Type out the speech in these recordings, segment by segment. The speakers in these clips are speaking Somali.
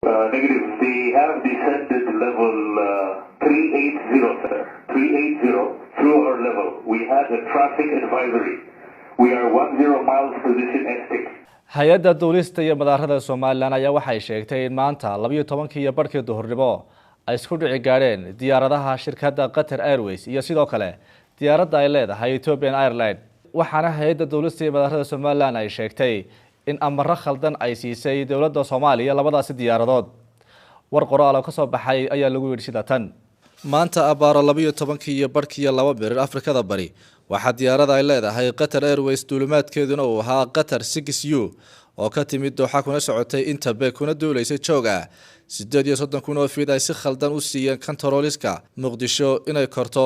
Negative. They have descended level 380, sir. 380 through our level. We had a traffic advisory. We are 10 miles position S6. hay-adda duulista iyo madaarada Soomaaliland ayaa waxay sheegtay in maanta 12 barkii duhurnimo ay isku dhici gaadheen diyaaradaha shirkadda Qatar Airways iyo sidoo kale diyaaradda ay leedahay Ethiopian Airlines waxaana hay-adda duulista iyo madaarada Soomaaliland ay sheegtay in amarro khaldan ay siisay dawladda Soomaaliya labadaasi diyaaradood war qoraal oo ka soo baxay ayaa lagu yiri sida tan maanta abaaro 12 barkii 2 bir Afrikada bari waxa diyaarada ay leedahay Qatar Airways duulimaadkeeduna uu ahaa Qatar 6U oo ka timid Doha kuna socotay Intabe kuna duuleysay jooga 38 oo fiid ay si khaldan u siiyeen kantarooliska Muqdisho inay korto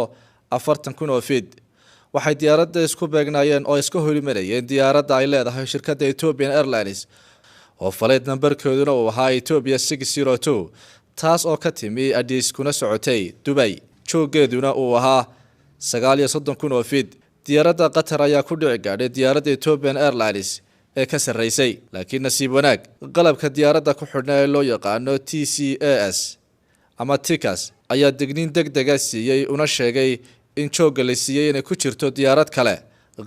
40 oo fiid waxay diyaaradda isku beegnaayeen oo iska horimarayeen diyaaradda ay leedahay shirkadda Ethiopian Airlines oo faleed nambarkeeduna uu ahaa Ethiopia 602 taas oo ka timi Addis kuna socotay Dubai joogeeduna uu ahaa 39 oo fiid diyaaradda Qatar ayaa ku dhici gaadhay diyaaradda Ethiopian Airlines ee ka sareysay laakiin nasiib wanaag qalabka diyaaradda ku xidhnaa ee loo yaqaano TCAS ama TCAS ayaa digniin degdeg ah siiyay una sheegay in jooga la siiyay inay ku jirto diyaarad kale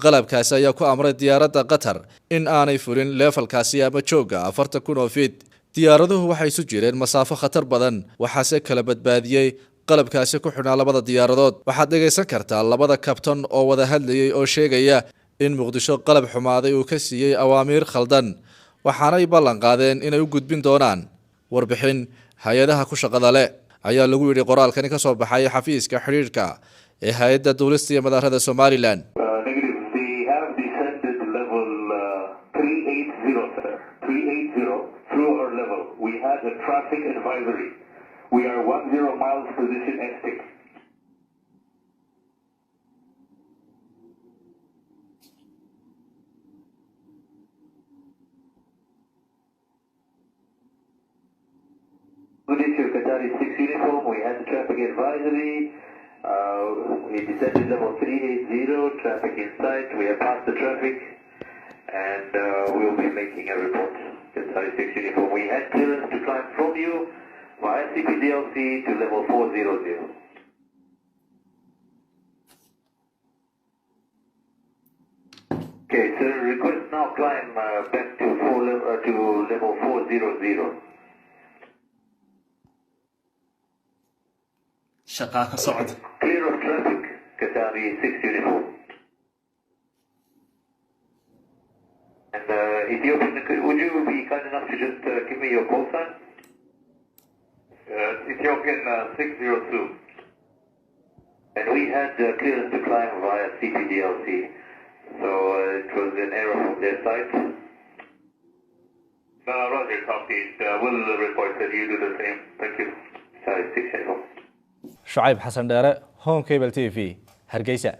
qalabkaas ayaa ku amray diyaaradda Qatar in aanay furin levelkaasi ama jooga 40 oo fiid diyaaraduhu waxay isu jireen masaafo khatar badan waxaase kala badbaadiyay qalabkaasi ku xidhnaa labada diyaaradood waxaad dhageysan kartaa labada kabtan oo wada hadlayay oo sheegaya in Muqdisho qalab xumaaday uu ka siiyay awaamiir khaldan waxaana ay ballan qaadeen inay u gudbin doonaan warbixin hay'adaha ku shaqada leh ayaa lagu yiri qoraalkani ka soo baxay xafiiska xiriirka ee hay'adda duulista iyo madaarada Somaliland Negative. They have descended level 380, sir. 380 through our level. We had a traffic advisory. We are 10 miles position S6. Good issue, Qatari 6 uniform. We had the traffic advisory. We descended level 380, traffic in sight. We have passed the traffic and we'll be making a report. Qatari 6 uniform. We had clearance to climb from you via CPDLC to level 400. Okay, sir, request now climb back to level 400. shaqaa ka socod Clear of traffic, Qatari 6 uniform. And Ethiopian, would you be kind enough to just give me your call sign? Ethiopian 602. And we had clearance to climb via CPDLC. So it was an error from their side. Roger, copy. We'll report that you do the same. Thank you. Sorry, 6 uniform. Shucayb Xasan Dheere Home Cable TV Hargeysa